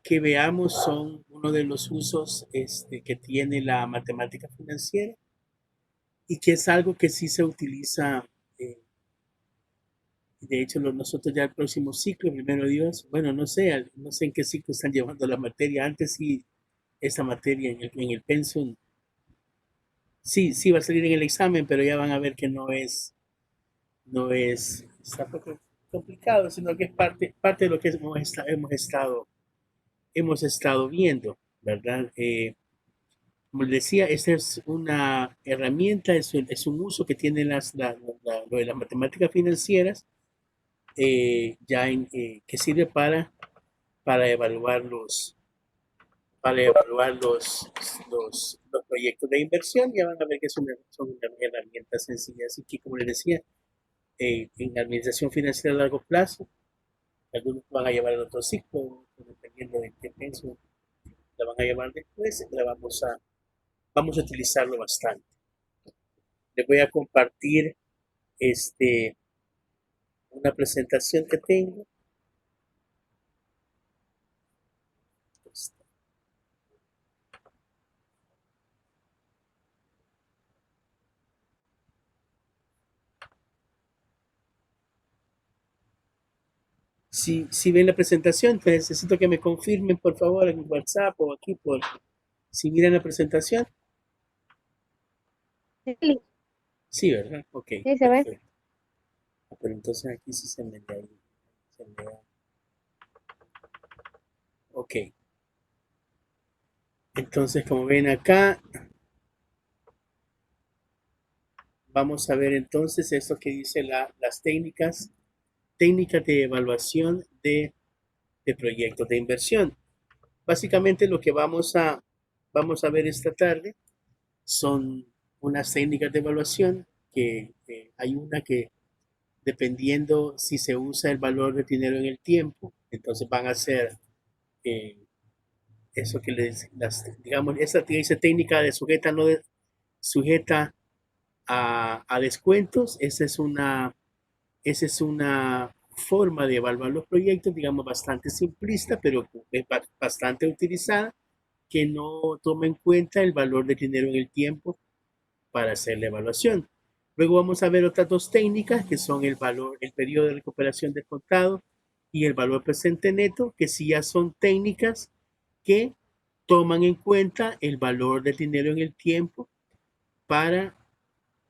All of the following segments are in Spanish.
que veamos son uno de los usos que tiene la matemática financiera y que es algo que sí se utiliza. De hecho, nosotros ya el próximo ciclo, primero Dios, bueno, no sé en qué ciclo están llevando la materia. Antes sí, esa materia en el pensum, sí va a salir en el examen, pero ya van a ver que no es, está poco complicado, sino que es parte de lo que hemos estado viendo, ¿verdad? Como les decía, esta es una herramienta, es un uso que tienen lo de las matemáticas financieras, que sirve para evaluar los proyectos de inversión. Ya van a ver que son una herramienta sencilla. Así que, como les decía, en administración financiera a largo plazo, algunos van a llevar el otro ciclo, dependiendo de qué pienso, la van a llevar después, vamos a utilizarlo bastante. Les voy a compartir este, una presentación que tengo. Si ven la presentación, pues necesito que me confirmen, por favor, en WhatsApp o aquí, si miran la presentación. Sí, Sí, ¿verdad? Ok, sí, se ve. perfecto. Pero entonces aquí sí se me da. Ok, entonces como ven acá, vamos a ver entonces esto que dice las técnicas de evaluación de proyectos de inversión. Básicamente lo que vamos a ver esta tarde son unas técnicas de evaluación que hay una que dependiendo si se usa el valor del dinero en el tiempo, entonces van a ser eh, eso que digamos, esa dice técnica de sujeta, no sujeta a descuentos. Esa es una forma de evaluar los proyectos, digamos, bastante simplista, pero es bastante utilizada, que no toma en cuenta el valor del dinero en el tiempo para hacer la evaluación. Luego vamos a ver otras dos técnicas que son el periodo de recuperación descontado y el valor presente neto, que sí ya son técnicas que toman en cuenta el valor del dinero en el tiempo para,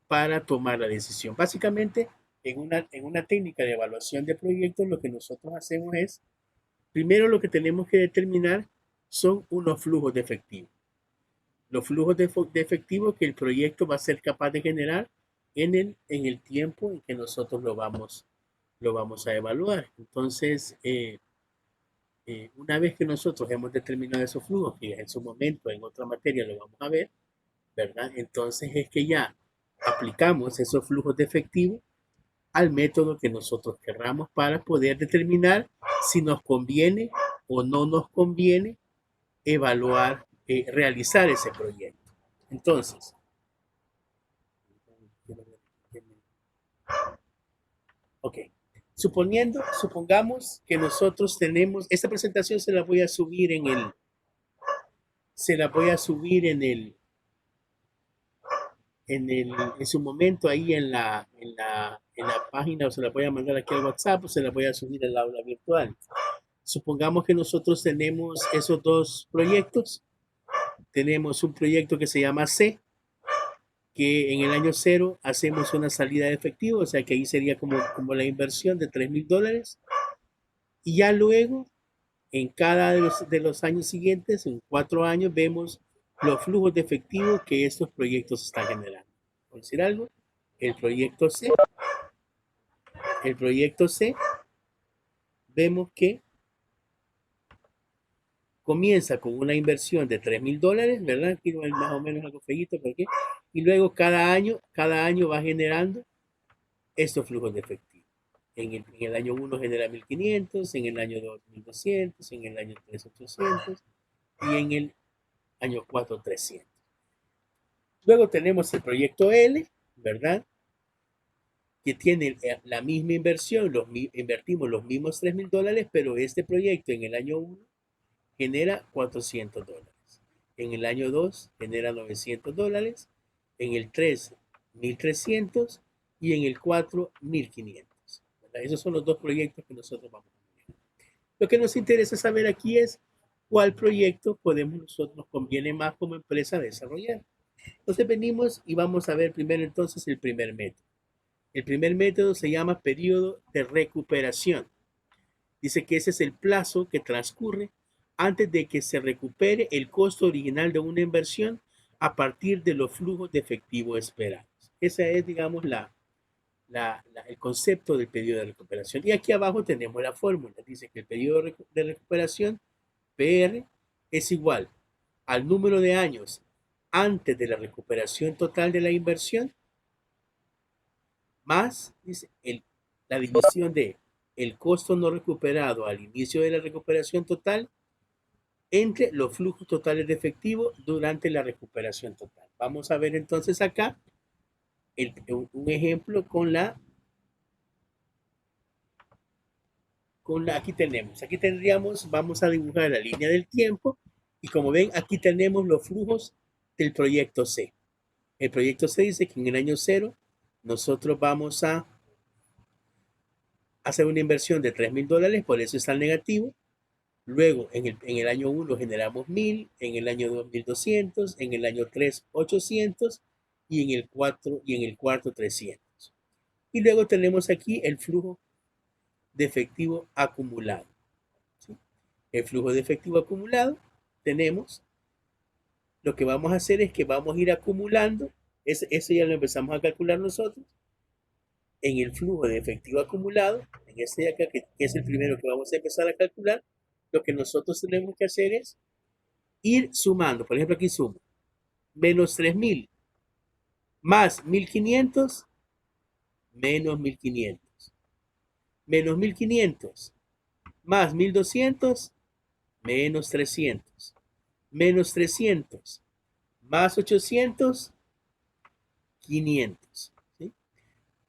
para tomar la decisión. Básicamente, en una técnica de evaluación de proyectos, lo que nosotros hacemos es, primero lo que tenemos que determinar son unos flujos de efectivo. Los flujos de efectivo que el proyecto va a ser capaz de generar en el tiempo en que nosotros lo vamos a evaluar. Entonces, una vez que nosotros hemos determinado esos flujos, que en su momento en otra materia lo vamos a ver, ¿verdad? Entonces es que ya aplicamos esos flujos de efectivo al método que nosotros querramos para poder determinar si nos conviene o no nos conviene evaluar, realizar ese proyecto. Entonces, ok, supongamos que nosotros tenemos, esta presentación se la voy a subir en su momento ahí en la página, o se la voy a mandar aquí al WhatsApp, o se la voy a subir al aula virtual. Supongamos que nosotros tenemos esos dos proyectos. Tenemos un proyecto que se llama C, que en el año cero hacemos una salida de efectivo, o sea que ahí sería como la inversión de $3,000. Y ya luego, en cada de los años siguientes, en 4 años, vemos los flujos de efectivo que estos proyectos están generando. Por decir algo, el proyecto C, el proyecto C, vemos que comienza con una inversión de $3,000, ¿verdad? Aquí no hay más o menos algo feíto, ¿por qué? Y luego cada año va generando estos flujos de efectivo. En el año 1 genera 1,500, en el año 2 1,200, en el año 3 800 y en el año 4 300. Luego tenemos el proyecto L, ¿verdad? Que tiene la misma inversión, invertimos los mismos $3,000, pero este proyecto en el año 1 genera $400. En el año 2 genera $900. En el 3, 1.300. Y en el 4, 1.500. Esos son los dos proyectos que nosotros vamos a manejar. Lo que nos interesa saber aquí es cuál proyecto podemos nosotros, nos conviene más como empresa desarrollar. Entonces venimos y vamos a ver primero entonces el primer método. El primer método se llama periodo de recuperación. Dice que ese es el plazo que transcurre antes de que se recupere el costo original de una inversión a partir de los flujos de efectivo esperados. Ese es, digamos, el concepto del periodo de recuperación. Y aquí abajo tenemos la fórmula. Dice que el periodo de recuperación, PR, es igual al número de años antes de la recuperación total de la inversión, más dice, la división de el costo no recuperado al inicio de la recuperación total entre los flujos totales de efectivo durante la recuperación total. Vamos a ver entonces acá un ejemplo aquí tendríamos, vamos a dibujar la línea del tiempo y como ven, aquí tenemos los flujos del proyecto C. El proyecto C dice que en el año 0 nosotros vamos a hacer una inversión de $3,000, por eso está el negativo. Luego, en el año 1 generamos 1,000, en el año 2, 1,200, en el año 3, 800 y en el 4 y en el cuarto 300. Y luego tenemos aquí el flujo de efectivo acumulado. ¿Sí? El flujo de efectivo acumulado tenemos, lo que vamos a hacer es que vamos a ir acumulando, eso ya lo empezamos a calcular nosotros, en el flujo de efectivo acumulado, en este de acá, que es el primero que vamos a empezar a calcular, lo que nosotros tenemos que hacer es ir sumando. Por ejemplo, aquí sumo menos 3,000 más 1,500 menos 1,500 menos 1,500 más 1,200 menos 300 menos 300 más 800 500. ¿Sí?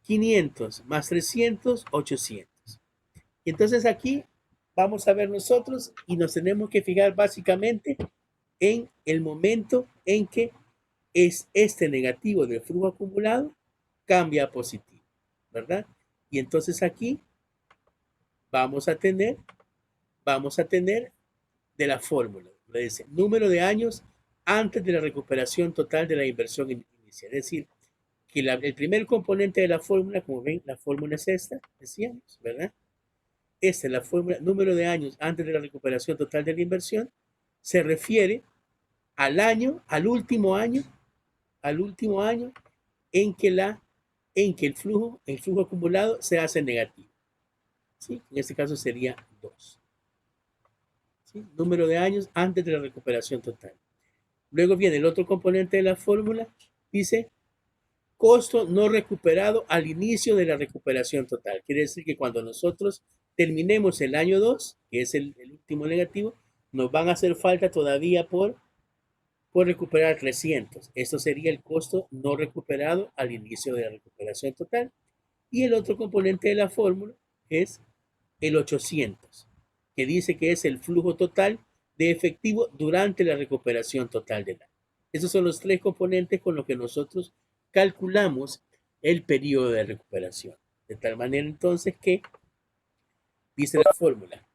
500 más 300 800. Y entonces aquí vamos a ver nosotros y nos tenemos que fijar básicamente en el momento en que es este negativo del flujo acumulado cambia a positivo, ¿verdad? Y entonces aquí vamos a tener de la fórmula, le dice número de años antes de la recuperación total de la inversión inicial. Es decir, que el primer componente de la fórmula, como ven, la fórmula es esta, decíamos, ¿verdad? Esta es la fórmula, número de años antes de la recuperación total de la inversión, se refiere al último año en que el flujo acumulado se hace negativo. ¿Sí? En este caso sería 2. ¿Sí? Número de años antes de la recuperación total. Luego viene el otro componente de la fórmula, dice costo no recuperado al inicio de la recuperación total. Quiere decir que cuando nosotros terminemos el año 2, que es el último negativo, nos van a hacer falta todavía por recuperar 300. Esto sería el costo no recuperado al inicio de la recuperación total. Y el otro componente de la fórmula es el 800, que dice que es el flujo total de efectivo durante la recuperación total del año. Esos son los tres componentes con los que nosotros calculamos el periodo de recuperación. De tal manera entonces que dice la fórmula,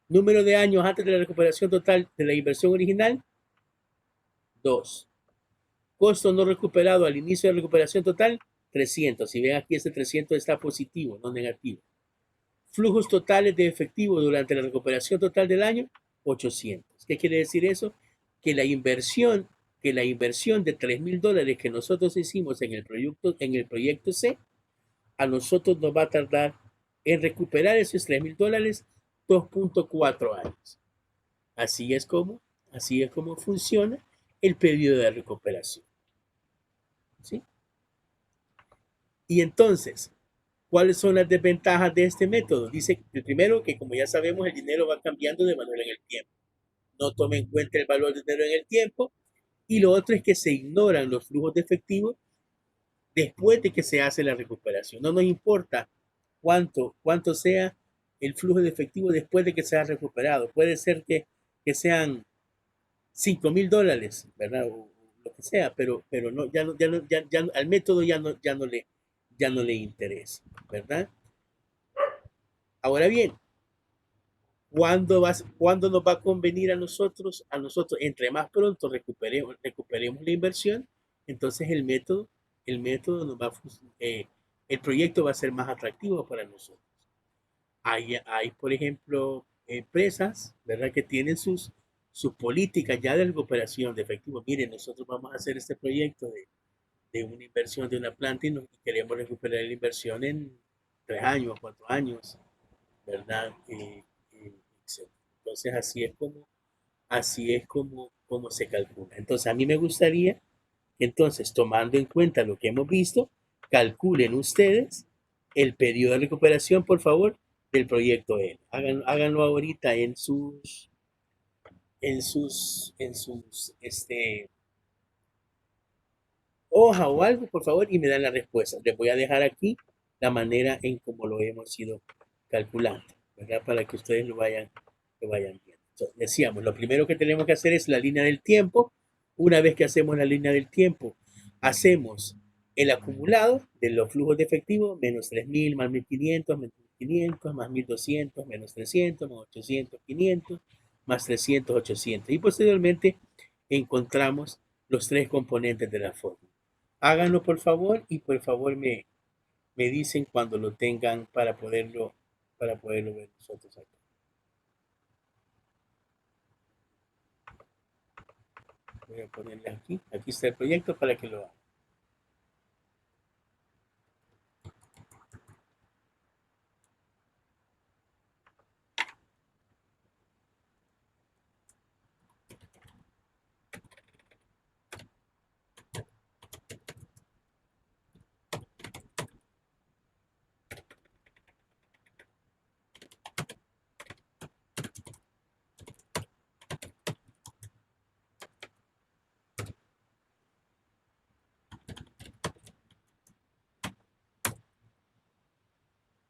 número de años antes de la recuperación total de la inversión original, 2. Costo no recuperado al inicio de la recuperación total, 300. Si ven aquí, este 300 está positivo, no negativo. Flujos totales de efectivo durante la recuperación total del año, 800. ¿Qué quiere decir eso? Que la inversión de $3,000 que nosotros hicimos en el proyecto C, a nosotros nos va a tardar en recuperar esos $3,000 2.4 años. Así es como funciona el periodo de recuperación. ¿Sí? Y entonces, ¿cuáles son las desventajas de este método? Dice, el primero, que como ya sabemos, el dinero va cambiando de valor en el tiempo. No toma en cuenta el valor del dinero en el tiempo. Y lo otro es que se ignoran los flujos de efectivo después de que se hace la recuperación. No nos importa cuánto sea el flujo de efectivo después de que se ha recuperado. Puede ser que que sean $5,000, ¿verdad? O lo que sea, pero no, al método ya no le interesa, ¿verdad? Ahora bien, ¿cuándo nos va a convenir a nosotros? A nosotros, entre más pronto recuperemos la inversión, entonces el método nos va a, el proyecto va a ser más atractivo para nosotros. Hay, por ejemplo, empresas, ¿verdad? Que tienen sus políticas ya de recuperación de efectivo. Miren, nosotros vamos a hacer este proyecto de una inversión de una planta y queremos recuperar la inversión en 3 años, 4 años, ¿verdad? Etcétera. Entonces así es como se calcula. Entonces a mí me gustaría, entonces, tomando en cuenta lo que hemos visto, calculen ustedes el periodo de recuperación, por favor, del proyecto N. Háganlo ahorita en sus hoja o algo, por favor, y me dan la respuesta. Les voy a dejar aquí la manera en cómo lo hemos ido calculando, ¿verdad? Para que ustedes lo vayan viendo. Entonces, decíamos, lo primero que tenemos que hacer es la línea del tiempo. Una vez que hacemos la línea del tiempo, hacemos el acumulado de los flujos de efectivo, menos 3,000 más 1,500, menos 1,500, más 1,200, menos 300, más 800, 500, más 300, 800. Y posteriormente encontramos los tres componentes de la fórmula. Háganlo por favor y por favor me dicen cuando lo tengan para poderlo ver nosotros acá. Voy a ponerle aquí. Aquí está el proyecto para que lo hagan.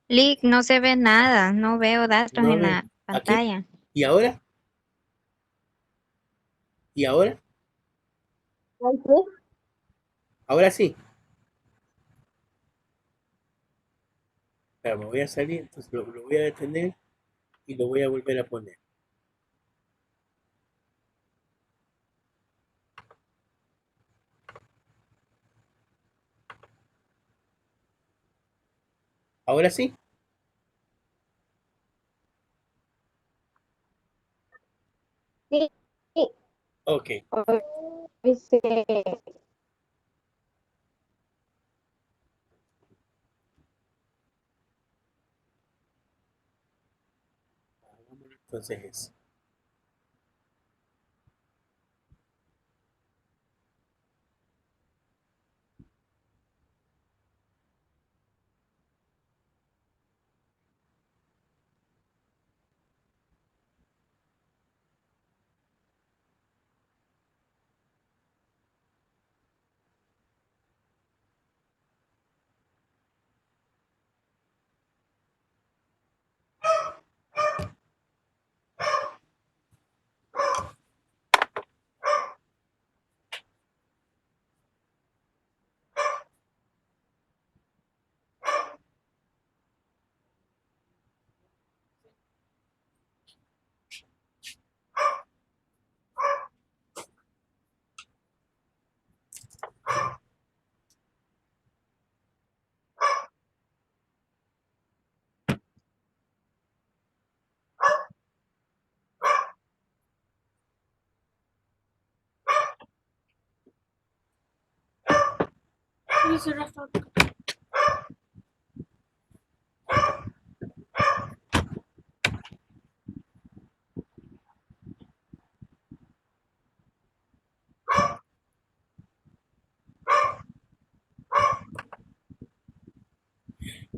Lick, no se ve nada, no veo datos ¿No en ven? la Aquí. pantalla. ¿Y ahora? ¿Y ahora? Ay, sí. Ahora sí. Espera, me voy a salir, entonces lo voy a detener y lo voy a volver a poner. ¿Ahora sí? Sí, sí. Ok. Hoy se Entonces es.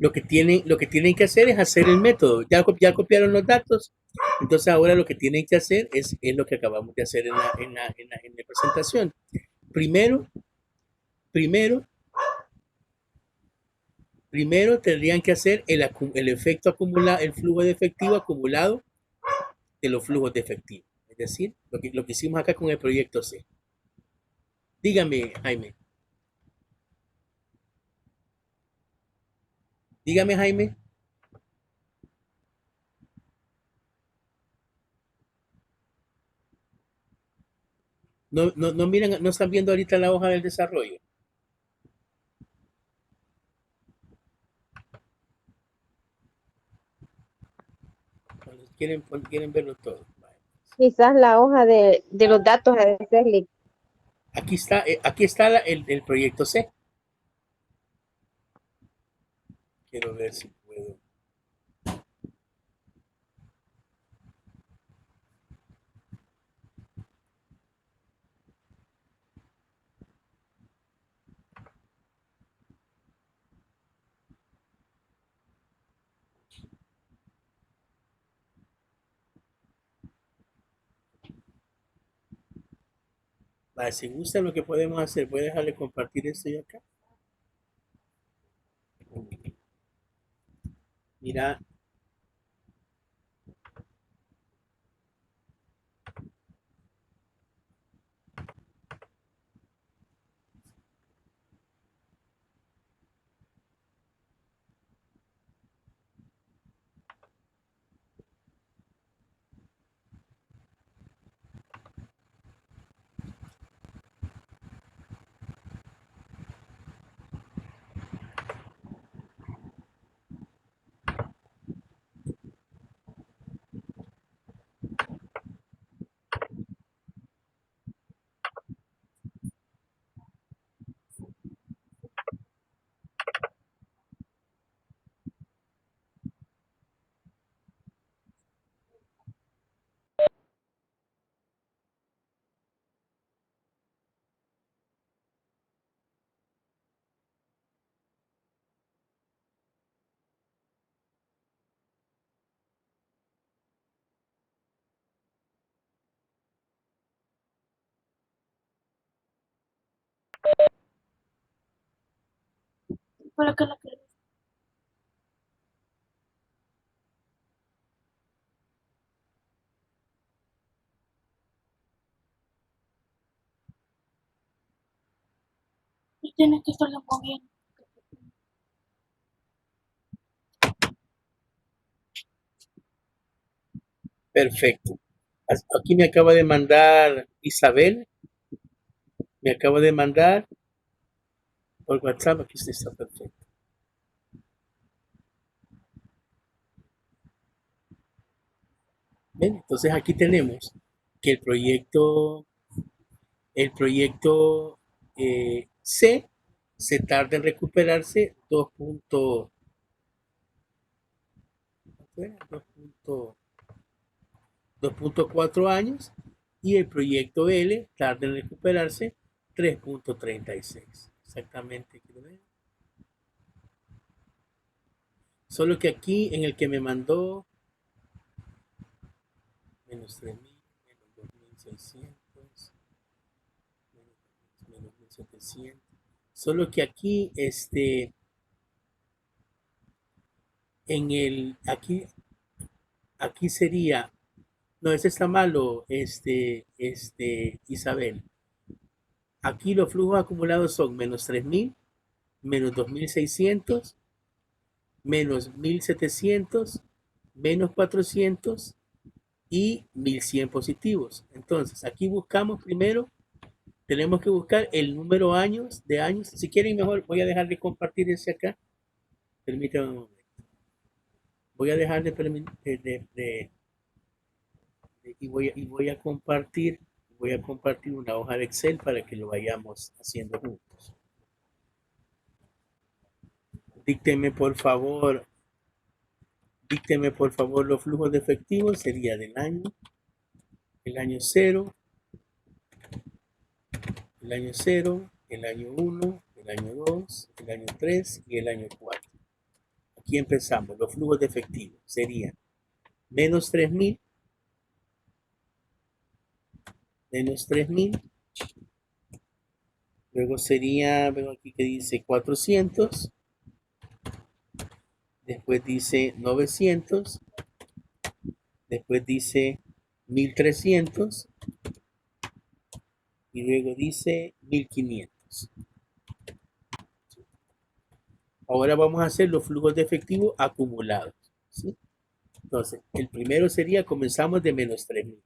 Lo que tienen que hacer es hacer el método. Ya copiaron los datos. Entonces ahora lo que tienen que hacer es lo que acabamos de hacer en la presentación. Primero, primero, primero tendrían que hacer el efecto acumulado, el flujo de efectivo acumulado de los flujos de efectivo. decir, lo que hicimos acá con el proyecto C. Dígame, Jaime. Dígame, Jaime. No miran, no están viendo ahorita la hoja del desarrollo. Quieren verlo todo. Quizás la hoja de los datos a hacerle. Aquí está el proyecto C. Quiero ver si puedo. Vale, si gusta lo que podemos hacer, voy a dejarle compartir esto yo acá. Mira, Para que la que tiene que estarla moviendo. perfecto. Aquí me acaba de mandar Isabel, me acaba de mandar por WhatsApp, aquí está perfecto. ¿Ven? Entonces aquí tenemos que el proyecto C se tarda en recuperarse 2.4 años y el proyecto L tarda en recuperarse 3.36. Exactamente. Solo que aquí en el que me mandó menos 3.000, menos 2.600, menos 1.700. Solo que aquí, aquí sería, no, ese está malo, Isabel. Aquí los flujos acumulados son menos 3.000, menos 2.600, menos 1.700, menos 400 y 1.100 positivos. Entonces, aquí buscamos primero, tenemos que buscar el número de años. Si quieren, mejor voy a dejar de compartir ese acá. Permítanme un momento. Voy a dejar voy a compartir una hoja de Excel para que lo vayamos haciendo juntos. Dícteme por favor los flujos de efectivo. Sería el año 0, el año 0, el año 1, el año 2, el año 3 y el año 4. Aquí empezamos. Los flujos de efectivo serían menos 3.000, menos 3.000. Luego sería, veo aquí que dice 400. Después dice 900. Después dice 1300 y luego dice 1500. Ahora vamos a hacer los flujos de efectivo acumulados, ¿sí? Entonces, el primero sería, comenzamos de menos 3000.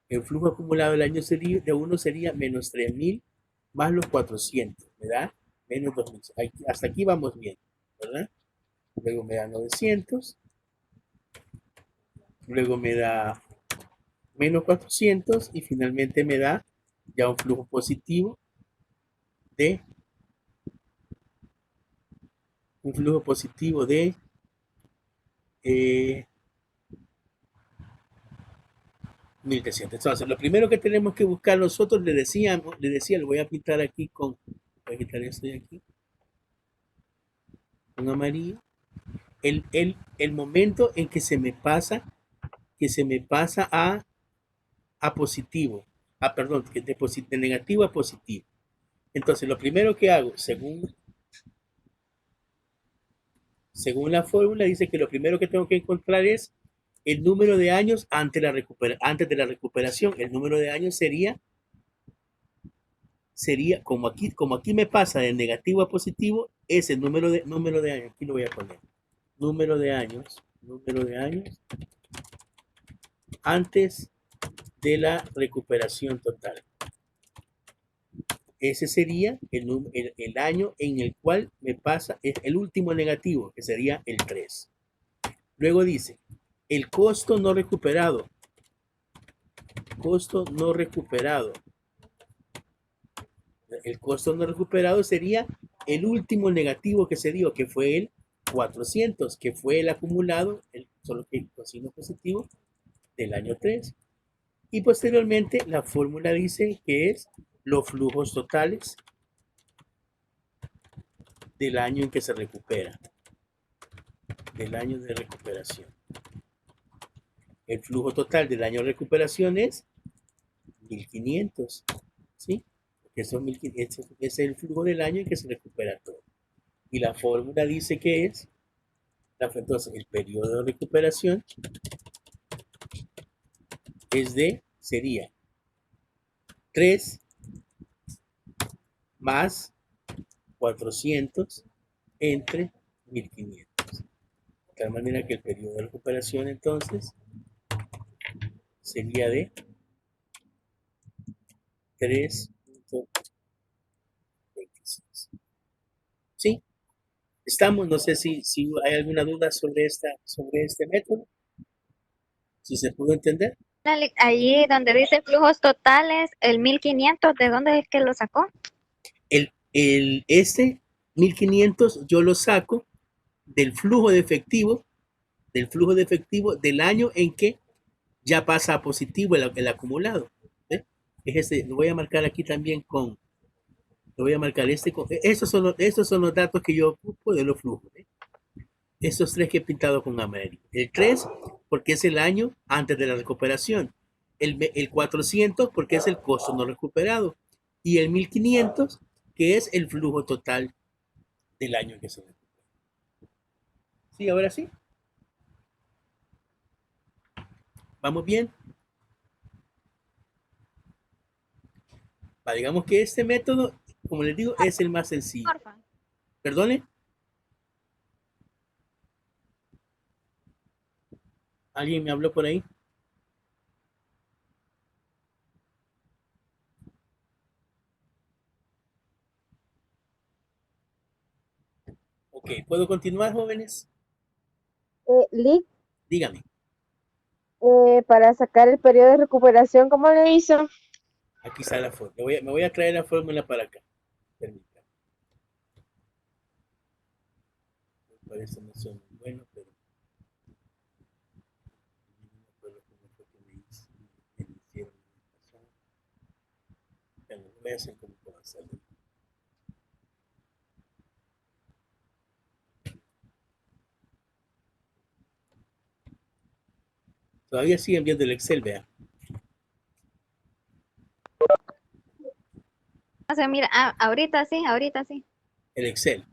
El flujo acumulado del año sería, de uno sería menos 3000 más los 400, ¿verdad? Menos 2000. Hasta aquí vamos bien, ¿verdad? Luego me da 900. Luego me da menos 400 y finalmente me da ya un flujo positivo de 1300. Entonces, lo primero que tenemos que buscar nosotros, le decía, lo voy a pintar aquí voy a quitar esto de aquí, con amarillo, el momento en que se me pasa a positivo, perdón, de negativo a positivo. Entonces, lo primero que hago, según la fórmula, dice que lo primero que tengo que encontrar es el número de años antes de la recuperación. El número de años sería como aquí me pasa de negativo a positivo, es el número de años. Aquí lo voy a poner. Número de años antes de la recuperación total. Ese sería el año en el cual me pasa, es el último negativo, que sería el 3. Luego dice, el costo no recuperado. Costo no recuperado. El costo no recuperado sería el último negativo que se dio, que fue el 400, que fue el acumulado, solo que con signo positivo, del año 3. Y posteriormente la fórmula dice que es los flujos totales del año en que se recupera, del año de recuperación. El flujo total del año de recuperación es 1500, ¿sí? Porque esos 1500 es el flujo del año en que se recupera todo. Y la fórmula dice que es, entonces el periodo de recuperación sería 3 más 400 entre 1500. De tal manera que el periodo de recuperación entonces sería de 3.26. ¿Sí? Estamos, no sé si hay alguna duda sobre este método, si se pudo entender. Allí donde dice flujos totales, el 1500, ¿de dónde es que lo sacó? Este 1500 yo lo saco del flujo de efectivo del año en que ya pasa a positivo el acumulado. ¿Eh? Lo voy a marcar aquí también lo voy a marcar estos son los datos que yo ocupo de los flujos. Estos 3 que he pintado con amarillo. El 3 porque es el año antes de la recuperación. El 400 porque es el costo no recuperado. Y el 1500 que es el flujo total del año en que se recupera. ¿Sí? Ahora sí. ¿Vamos bien? Digamos que este método, como les digo, es el más sencillo. Porfa. ¿Perdone? ¿Alguien me habló por ahí? Ok, ¿puedo continuar, jóvenes? Lick, Dígame. para sacar el periodo de recuperación, ¿cómo le hizo? Aquí está la fórmula. Me voy a traer la fórmula para acá. Permítame. Por eso no soy muy bueno, pero no me acuerdo cómo fue que me hicieron. Bueno, voy a hacer como puedo hacerlo. Todavía siguen viendo el Excel, vea. O sea, mira, ahorita sí. El Excel.